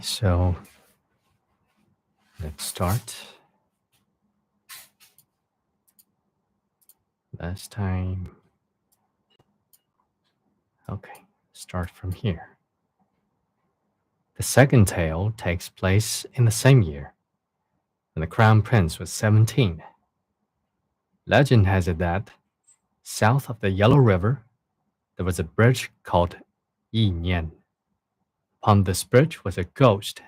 so let's start. Last time. Okay, start from here. The second tale takes place in the same year, when the Crown Prince was 17. Legend has it that, south of the Yellow River, there was a bridge called Yi Nian. Upon this bridge was a ghost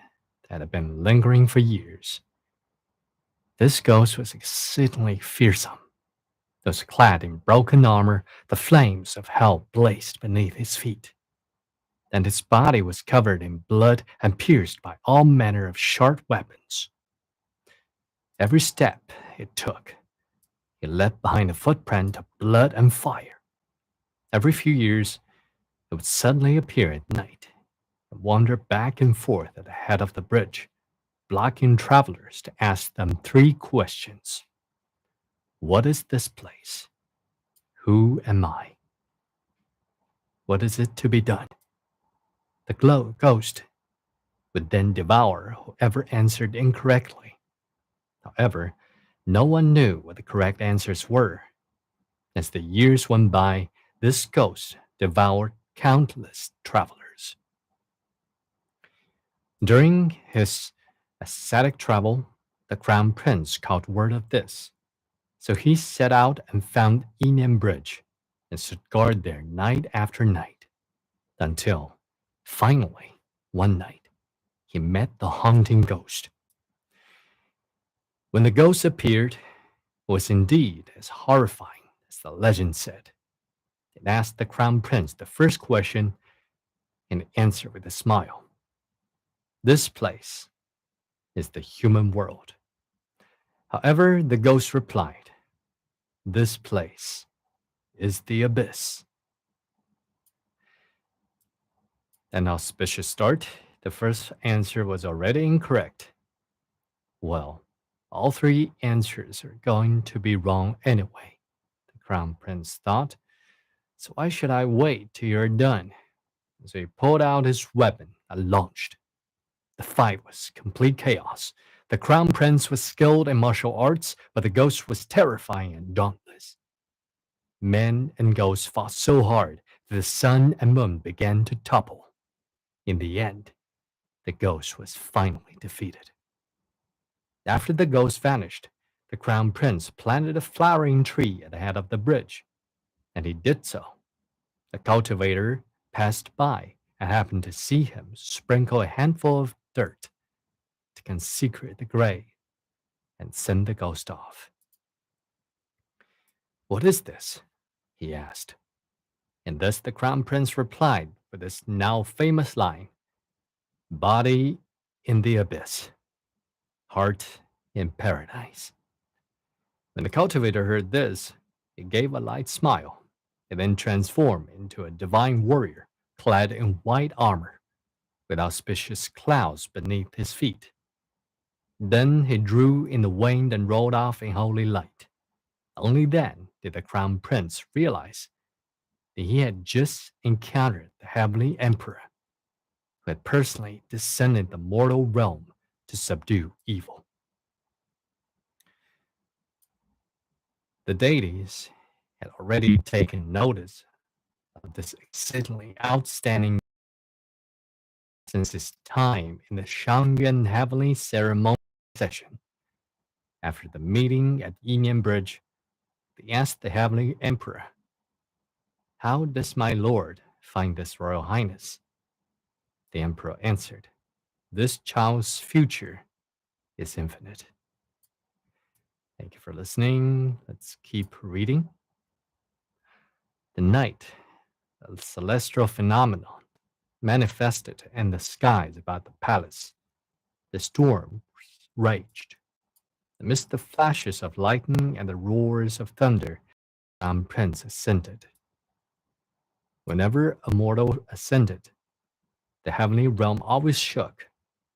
that had been lingering for years. This ghost was exceedingly fearsome. He was clad in broken armor, the flames of hell blazed beneath his feet, and his body was covered in blood and pierced by all manner of sharp weapons. Every step he took, he left behind a footprint of blood and fire. Every few years, it would suddenly appear at night and wander back and forth at the head of the bridge, blocking travelers to ask them three questions. What is this place? Who am I? What is it to be done? The ghost would then devour whoever answered incorrectly. However, no one knew what the correct answers were. As the years went by, this ghost devoured countless travelers. During his ascetic travel, the Crown Prince caught word of this. So he set out and found Yinan Bridge and stood guard there night after night, until, finally, one night, he met the haunting ghost. When the ghost appeared, it was indeed as horrifying as the legend said. It asked the Crown Prince the first question and answered with a smile. This place is the human world. However, the ghost replied, this place is the abyss. An auspicious start. The first answer was already incorrect. Well, all three answers are going to be wrong anyway, the Crown Prince thought. So why should I wait till you're done? So he pulled out his weapon and launched. The fight was complete chaos. The Crown Prince was skilled in martial arts, but the ghost was terrifying and dauntless. Men and ghosts fought so hard that the sun and moon began to topple. In the end, the ghost was finally defeated. After the ghost vanished, the Crown Prince planted a flowering tree at the head of the bridge, and he did so. A cultivator passed by and happened to see him sprinkle a handful of dirt to consecrate the grave and send the ghost off. What is this? He asked. And thus the Crown Prince replied with his now famous line, body in the abyss, heart in paradise. When the cultivator heard this, he gave a light smile and then transformed into a divine warrior clad in white armor, with auspicious clouds beneath his feet. Then he drew in the wind and rolled off in holy light. Only then did the Crown Prince realize that he had just encountered the Heavenly Emperor, who had personally descended the mortal realm to subdue evil. The deities had already taken notice of this exceedingly outstanding since his time in the Shangyuan Heavenly Ceremony session. After the meeting at Yinan Bridge, they asked the Heavenly Emperor, how does my lord find this Royal Highness? The Emperor answered, this child's future is infinite. Thank you for listening. Let's keep reading. The night, a celestial phenomenon manifested in the skies about the palace. The storm raged. Amidst the flashes of lightning and the roars of thunder, the Crown Prince ascended. Whenever a mortal ascended, the heavenly realm always shook.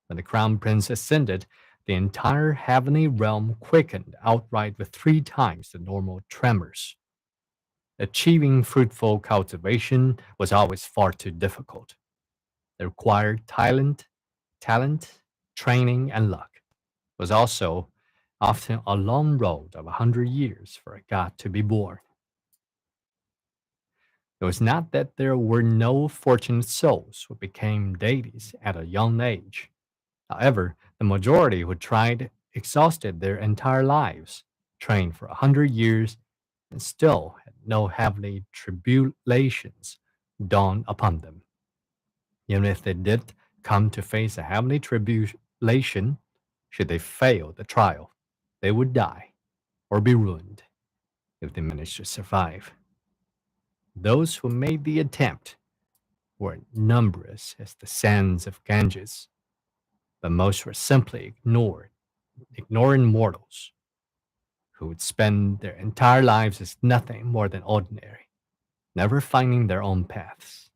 When the Crown Prince ascended, the entire heavenly realm quickened outright with 3 times the normal tremors. Achieving fruitful cultivation was always far too difficult. It required talent talent, training, and luck. It was also often a long road of 100 years for a god to be born. It was not that there were no fortunate souls who became deities at a young age. However, the majority who tried exhausted their entire lives, trained for 100 years, and still had no heavenly tribulations dawn upon them. Even if they did come to face a heavenly tribulation, should they fail the trial, they would die or be ruined if they managed to survive. Those who made the attempt were numerous as the sands of Ganges, but most were simply ignored, ignoring mortals who would spend their entire lives as nothing more than ordinary, never finding their own paths.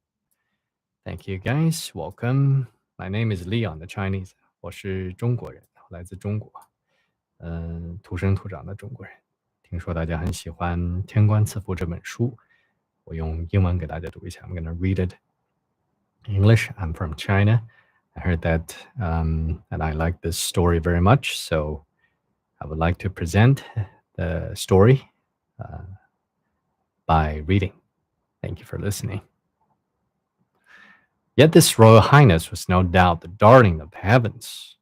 Thank you, guys. Welcome. My name is Leon, the Chinese. 我是中国人，来自中国，土生土长的中国人。听说大家很喜欢《天官赐福》这本书，我用英文给大家读一下。I'm gonna read it in English. I'm from China. I heard that, and I like this story very much, so I would like to present the story by reading. Thank you for listening. Yet this Royal Highness was no doubt the darling of the heavens.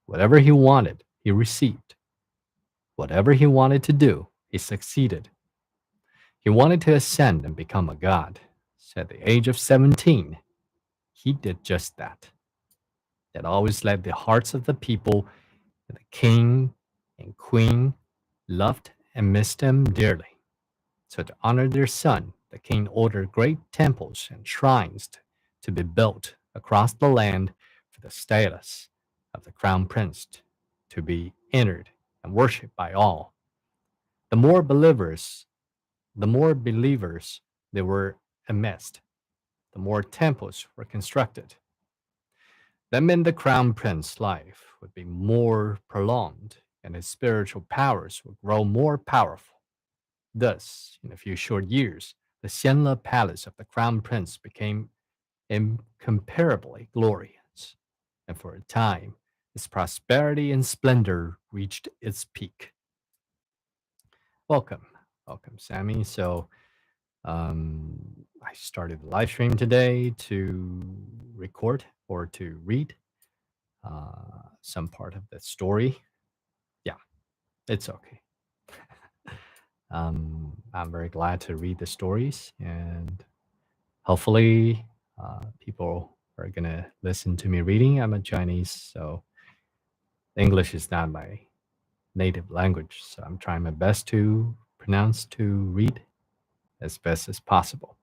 Whatever he wanted, he received. Whatever he wanted to do, he succeeded. He wanted to ascend and become a god. So at the age of 17, he did just that. That always led the hearts of the people, and the king and queen loved and missed him dearly. So to honor their son, the king ordered great temples and shrines to be built across the land for the status of the crown prince to be entered and worshipped by all. The more believers they were amassed, the more temples were constructed. That meant the crown prince's life would be more prolonged and his spiritual powers would grow more powerful. Thus, in a few short years, the Xianle palace of the crown prince became incomparably glorious, and for a time, its prosperity and splendor reached its peak. Welcome, Sammy. So, I started the live stream today to record or to read some part of the story. Yeah, it's okay. I'm very glad to read the stories, and hopefully, people are gonna listen to me reading. I'm a Chinese, so English is not my native language, so I'm trying my best to pronounce to read as best as possible.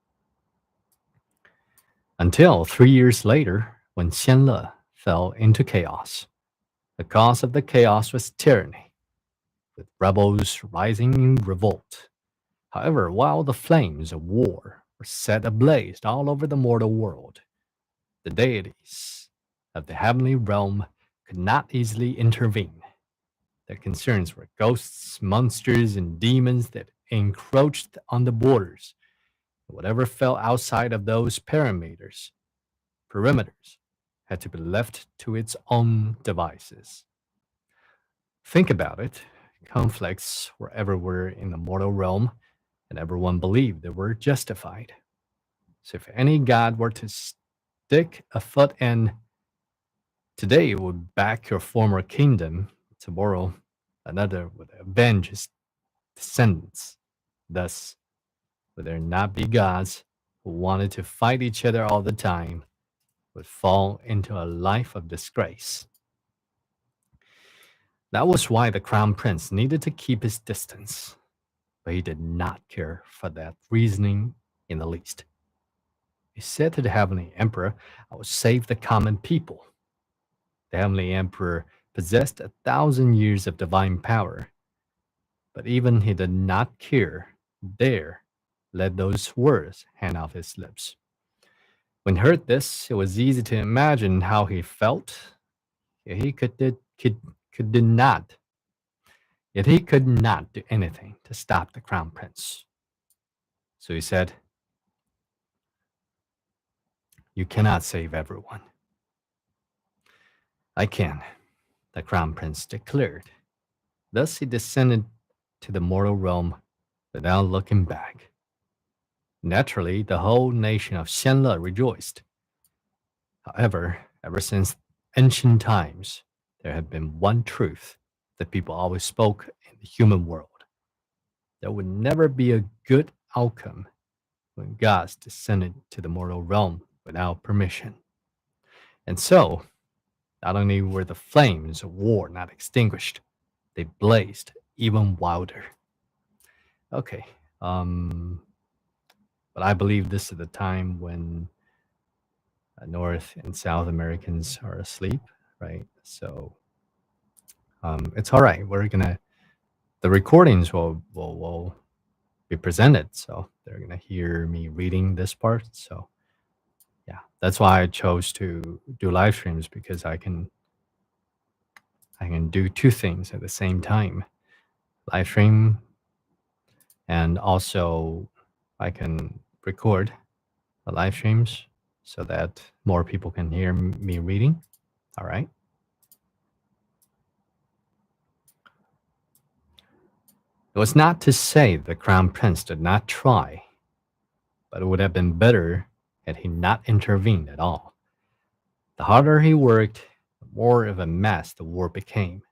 Until 3 years later, when Xianle fell into chaos. The cause of the chaos was tyranny, with rebels rising in revolt. However, while the flames of war were set ablaze all over the mortal world, the deities of the heavenly realm could not easily intervene. Their concerns were ghosts, monsters, and demons that encroached on the borders. Whatever fell outside of those perimeters had to be left to its own devices. Think about it. Conflicts were everywhere in the mortal realm, and everyone believed they were justified. So if any god were to stick a foot in, today it would back your former kingdom, tomorrow another would avenge his descendants. Thus, would there not be gods who wanted to fight each other all the time would fall into a life of disgrace. That was why the crown prince needed to keep his distance, but he did not care for that reasoning in the least. He said to the heavenly emperor, I will save the common people. The heavenly emperor possessed 1,000 years of divine power, but even he did not dare let those words hang off his lips. When he heard this, it was easy to imagine how he felt. Yet he could not do anything to stop the crown prince. So he said, You cannot save everyone. I can, the crown prince declared. Thus he descended to the mortal realm without looking back. Naturally, the whole nation of Xianle rejoiced. However, ever since ancient times, there had been one truth that people always spoke in the human world. There would never be a good outcome when gods descended to the mortal realm without permission. And so, not only were the flames of war not extinguished, they blazed even wilder. Okay, but I believe this is the time when North and South Americans are asleep, right? So it's all right. The recordings will be presented, so they're gonna hear me reading this part. So yeah, that's why I chose to do live streams because I can do two things at the same time: live stream, and also I can record the live streams so that more people can hear me reading. All right. It was not to say the crown prince did not try, but it would have been better had he not intervened at all. The harder he worked, the more of a mess the war became.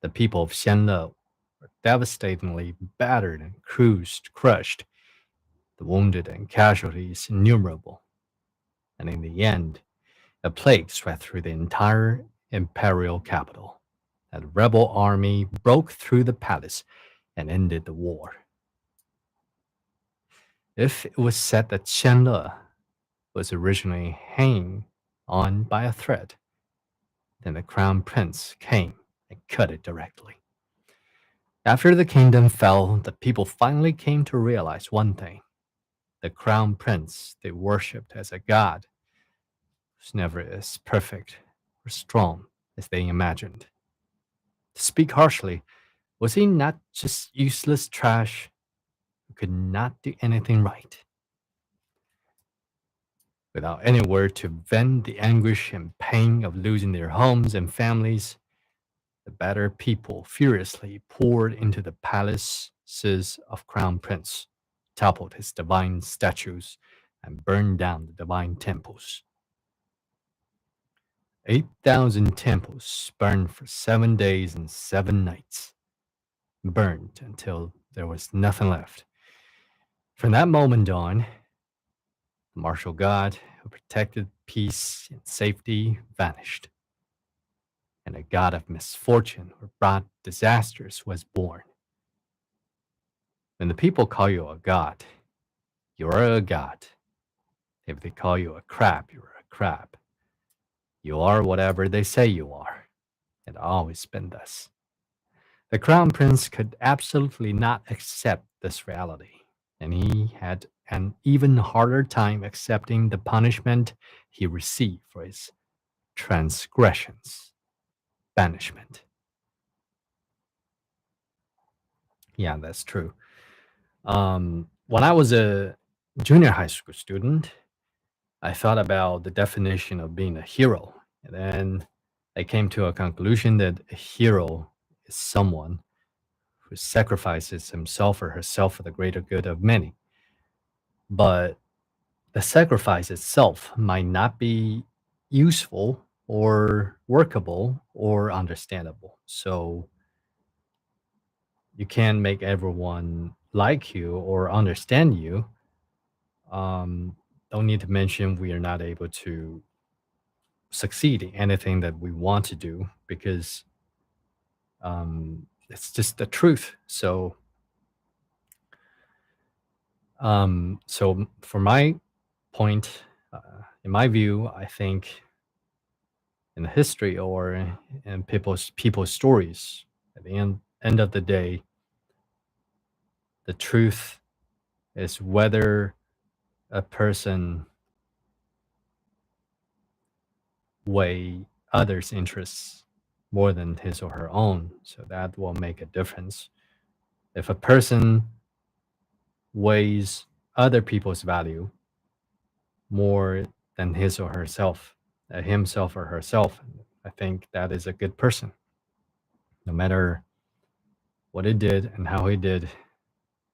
The people of Xianle were devastatingly battered and crushed, the wounded and casualties innumerable. And in the end, a plague swept through the entire imperial capital. A rebel army broke through the palace and ended the war. If it was said that Qianle was originally hanging on by a thread, then the crown prince came and cut it directly. After the kingdom fell, the people finally came to realize one thing: the crown prince they worshipped as a god was never as perfect or strong as they imagined. To speak harshly, was he not just useless trash who could not do anything right? Without any word to vent the anguish and pain of losing their homes and families, the battered people furiously poured into the palaces of Crown Prince, toppled his divine statues, and burned down the divine temples. 8,000 temples burned for 7 days and 7 nights, burned until there was nothing left. From that moment on, the martial god who protected peace and safety vanished, and a god of misfortune who brought disasters was born. When the people call you a god, you're a god. If they call you a crab, you're a crab. You are whatever they say you are. It always been thus. The crown prince could absolutely not accept this reality, and he had an even harder time accepting the punishment he received for his transgressions: banishment. Yeah, that's true. When I was a junior high school student, I thought about the definition of being a hero. And then I came to a conclusion that a hero is someone who sacrifices himself or herself for the greater good of many. But the sacrifice itself might not be useful or workable or understandable. So you can't make everyone like you or understand you. Um, don't need to mention we are not able to succeed in anything that we want to do because it's just the truth. So for my point, in my view, I think in the history or in people's stories, at the end of the day, the truth is whether a person weigh others' interests more than his or her own. So that will make a difference. If a person weighs other people's value more than his or herself, himself or herself, I think that is a good person. No matter what he did and how he did,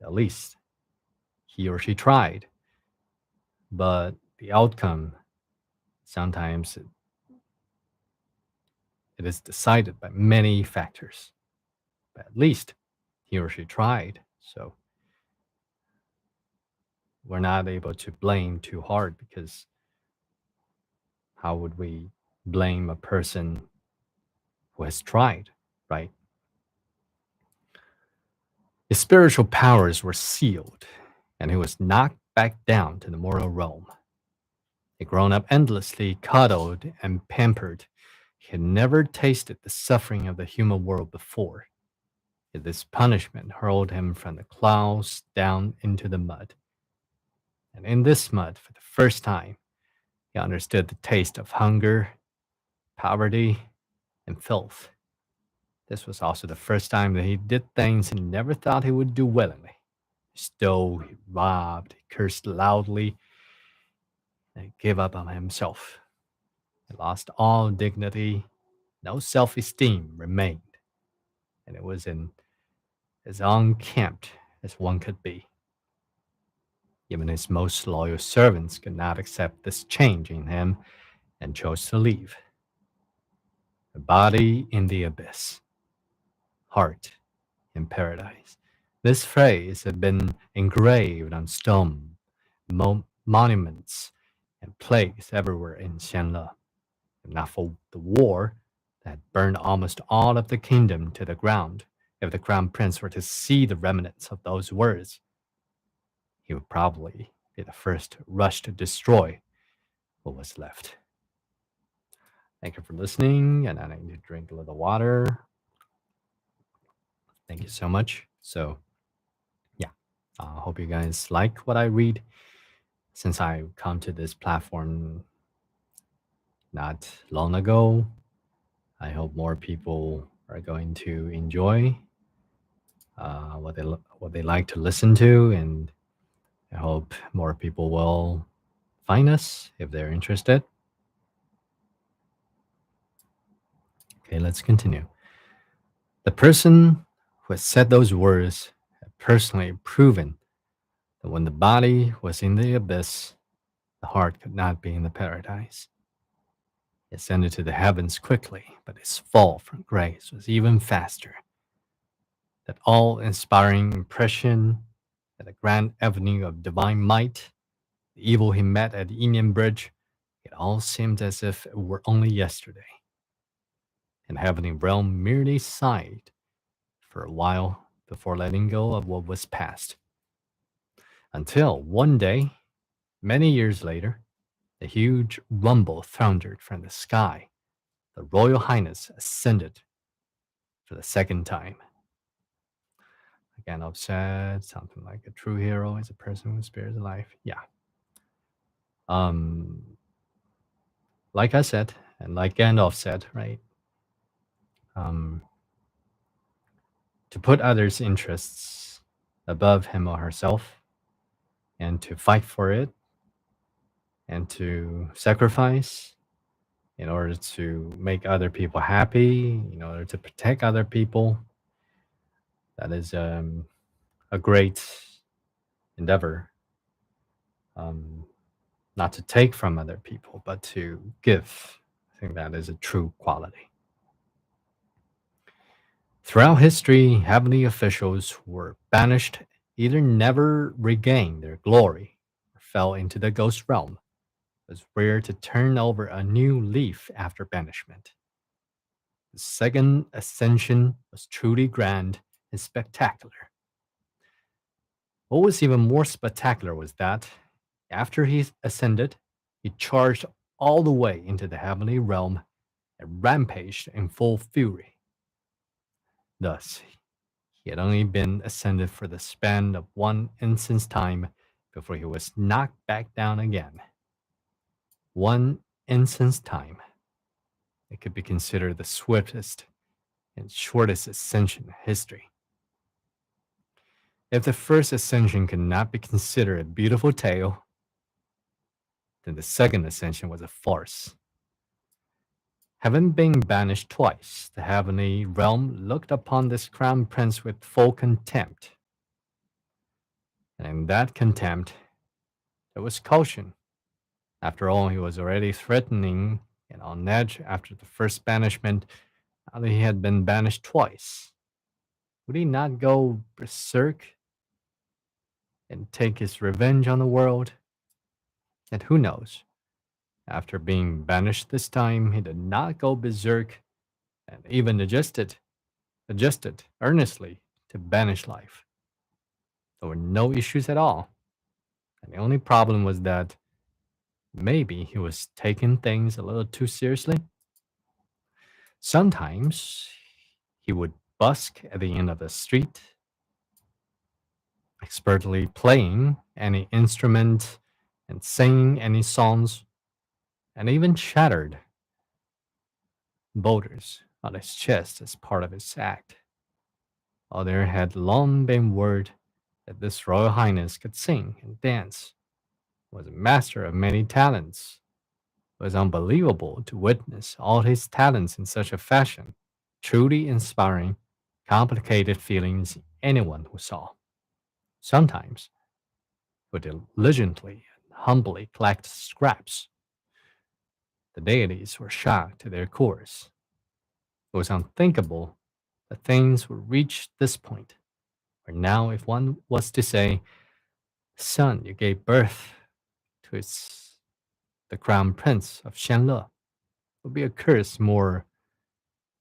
at least he or she tried. But the outcome, sometimes it is decided by many factors. But at least he or she tried. So we're not able to blame too hard, because how would we blame a person who has tried, right? His spiritual powers were sealed, and he was knocked back down to the mortal realm. He had grown up endlessly coddled and pampered. He had never tasted the suffering of the human world before. Yet this punishment hurled him from the clouds down into the mud. And in this mud, for the first time, he understood the taste of hunger, poverty, and filth. This was also the first time that he did things he never thought he would do willingly. He stole, he robbed, he cursed loudly, and he gave up on himself. He lost all dignity, no self esteem remained, and it was in as unkempt as one could be. Even his most loyal servants could not accept this change in him and chose to leave. A body in the abyss, heart in paradise. This phrase had been engraved on stone monuments and plaques everywhere in Xianle. If not for the war that burned almost all of the kingdom to the ground, if the crown prince were to see the remnants of those words, he would probably be the first to rush to destroy what was left. Thank you for listening, and I need to drink a little water. Thank you so much. So, yeah, I hope you guys like what I read. Since I come to this platform not long ago, I hope more people are going to enjoy what they like to listen to, and I hope more people will find us if they're interested. Okay, let's continue. The person who had said those words had personally proven that when the body was in the abyss, the heart could not be in the paradise. He ascended to the heavens quickly, but his fall from grace was even faster. That all inspiring impression, that a grand avenue of divine might, the evil he met at the Indian Bridge, it all seemed as if it were only yesterday. And heavenly realm merely sighed for a while before letting go of what was past. Until one day, many years later, a huge rumble thundered from the sky. The Royal Highness ascended for the second time. Gandalf said something like, "A true hero is a person who spares a life." Yeah. Like I said, and like Gandalf said, right? To put others' interests above him or herself, and to fight for it, and to sacrifice in order to make other people happy, in order to protect other people, that is a great endeavor. Not to take from other people, but to give. I think that is a true quality. Throughout history, heavenly officials were banished, either never regained their glory or fell into the ghost realm. It was rare to turn over a new leaf after banishment. The second ascension was truly grand and spectacular. What was even more spectacular was that, after he ascended, he charged all the way into the heavenly realm and rampaged in full fury. Thus, he had only been ascended for the span of one instant's time before he was knocked back down again. One instant's time. It could be considered the swiftest and shortest ascension in history. If the first ascension could not be considered a beautiful tale, then the second ascension was a farce. Having been banished twice, the heavenly realm looked upon this crown prince with full contempt. And in that contempt, there was caution. After all, he was already threatening and on edge after the first banishment, now that he had been banished twice. Would he not go berserk and take his revenge on the world? And who knows? After being banished this time, he did not go berserk and even adjusted earnestly to banish life. There were no issues at all. And the only problem was that maybe he was taking things a little too seriously. Sometimes he would busk at the end of the street, expertly playing any instrument and singing any songs, and even shattered boulders on his chest as part of his act. Oh, there had long been word that this Royal Highness could sing and dance, was a master of many talents. It was unbelievable to witness all his talents in such a fashion, truly inspiring complicated feelings in anyone who saw. Sometimes, who diligently and humbly collect scraps, the deities were shocked to their cores. It was unthinkable that things would reach this point, where now, if one was to say, "Son, you gave birth to the crown prince of Xianle," would be a curse more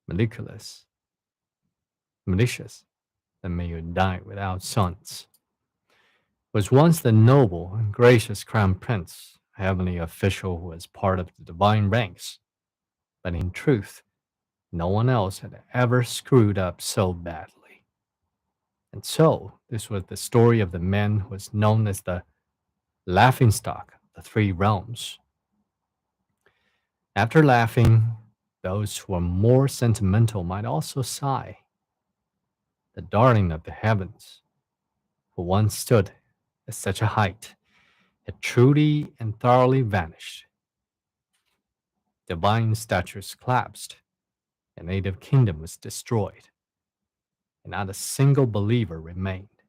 malicious, malicious than may you die without sons. Was once the noble and gracious crown prince, a heavenly official who was part of the divine ranks, but in truth, no one else had ever screwed up so badly. And so, this was the story of the man who was known as the laughingstock of the three realms. After laughing, those who are more sentimental might also sigh. The darling of the heavens, who once stood at such a height, had truly and thoroughly vanished. Divine statues collapsed, a native kingdom was destroyed, and not a single believer remained.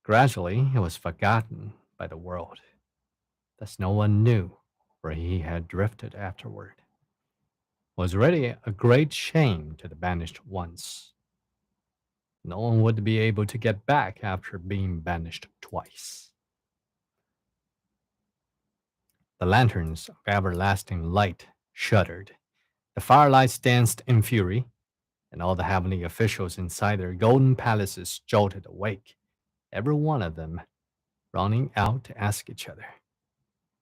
Gradually, he was forgotten by the world, thus no one knew where he had drifted afterward. It was really a great shame to the banished ones. No one would be able to get back after being banished twice. The lanterns of everlasting light shuddered. The firelights danced in fury, and all the heavenly officials inside their golden palaces jolted awake, every one of them running out to ask each other,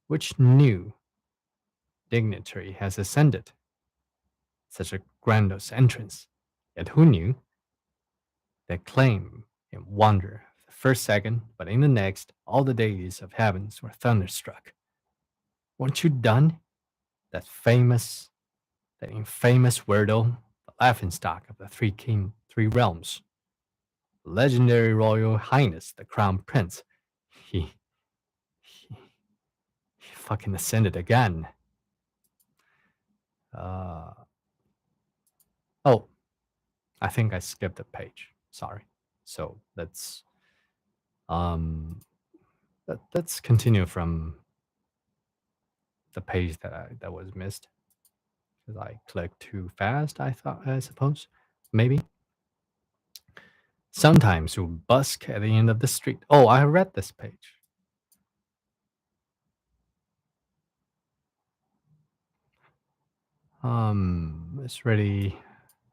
which new dignitary has ascended such a grandiose entrance? Yet who knew that claim and wonder the first second, but in the next, all the deities of heavens were thunderstruck. Weren't you done? That famous, that infamous Wordle, the laughingstock of the three realms, the legendary Royal Highness, the Crown Prince, he, he, he fucking ascended again. Uh, oh, I think I skipped a page. Sorry. So um let's continue from the page that was missed because I clicked too fast. I suppose maybe. Sometimes you busk at the end of the street. Oh, I read this page. It's ready.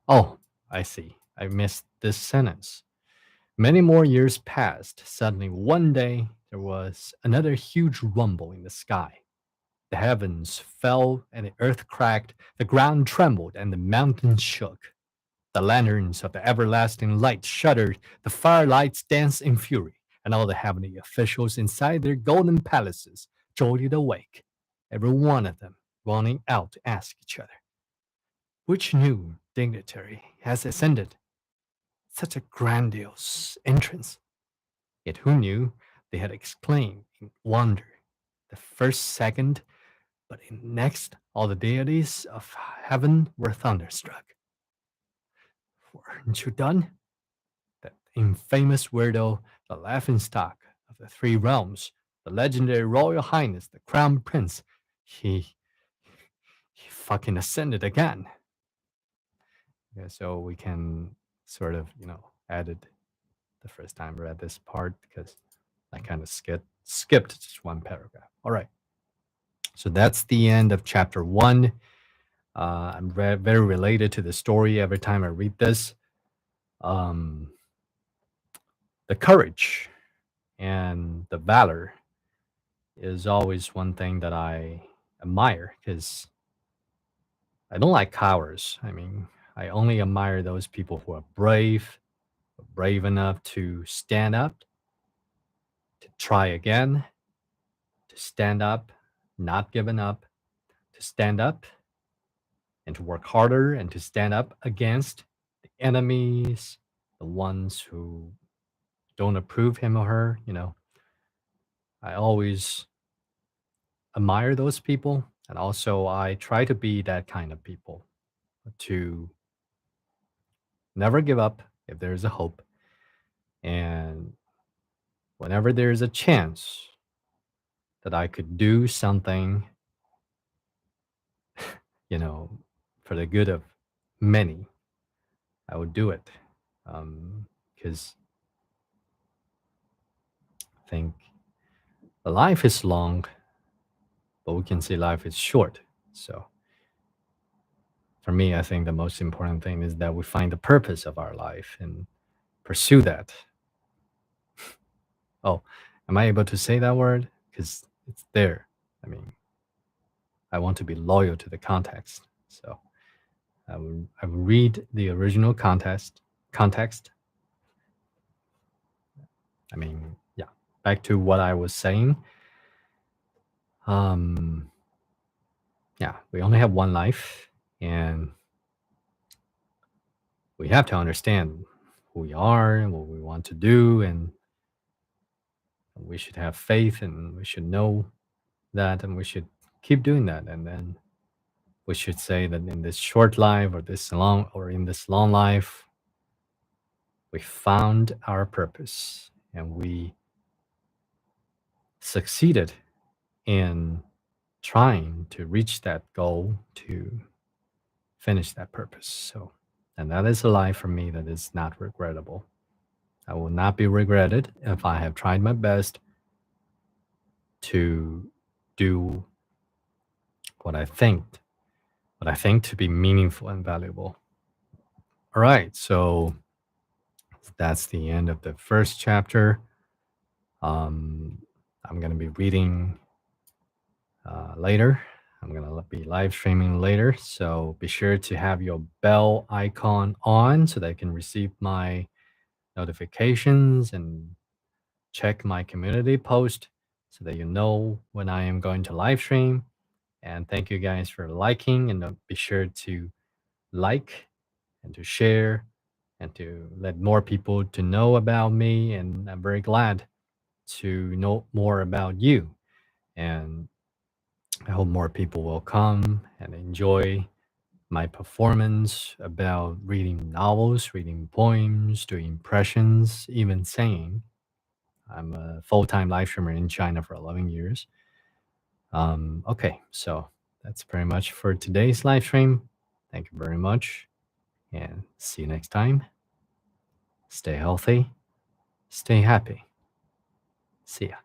Oh, I see. I missed this sentence. Many more years passed. Suddenly, one day, there was another huge rumble in the sky. The heavens fell and the earth cracked, the ground trembled and the mountains shook. The lanterns of the everlasting light shuddered, the firelights danced in fury, and all the heavenly officials inside their golden palaces jolted awake, every one of them running out to ask each other, which new dignitary has ascended such a grandiose entrance? Yet who knew, they had exclaimed in wonder the first second, But next, all the deities of heaven were thunderstruck. Weren't you done? That infamous weirdo, the laughingstock of the three realms, the legendary Royal Highness, the Crown Prince, he he fucking ascended again. Yeah, so we can sort of, edit the first time I read this part because I kind of skipped just one paragraph. All right. So that's the end of chapter 1. I'm very related to the story every time I read this. Um, the courage and the valor is always one thing that I admire because I don't like cowards. I mean, I only admire those people who are brave enough to stand up, to try again, to stand up, not giving up, to stand up and to work harder and to stand up against the enemies, the ones who don't approve him or her. I always admire those people. And also, I try to be that kind of people to never give up if there's a hope. And whenever there's a chance that I could do something, you know, for the good of many, I would do it. Because I think life is long, but we can say life is short. So for me, I think the most important thing is that we find the purpose of our life and pursue that. Oh, am I able to say that word? Because it's there. I mean, I want to be loyal to the context. So I will read the original context. I mean, yeah. Back to what I was saying. Um, yeah, we only have one life, and we have to understand who we are and what we want to do, and we should have faith, and we should know that, and we should keep doing that, and then we should say that in this short life or in this long life, we found our purpose and we succeeded in trying to reach that goal to finish that purpose. So, and that is a life for me that is not regrettable. I will not be regretted if I have tried my best to do what I think to be meaningful and valuable. All right, so that's the end of the first chapter. Um, I'm gonna be reading later. I'm gonna be live streaming later, so be sure to have your bell icon on so that you can receive my notifications and check my community post so that you know when I am going to live stream. And thank you guys for liking, and be sure to like and to share and to let more people to know about me. And I'm very glad to know more about you. And I hope more people will come and enjoy my performance about reading novels, reading poems, doing impressions, even singing. I'm a full-time live streamer in China for 11 years. Okay, so that's pretty much for today's live stream. Thank you very much, and see you next time. Stay healthy, stay happy. See ya.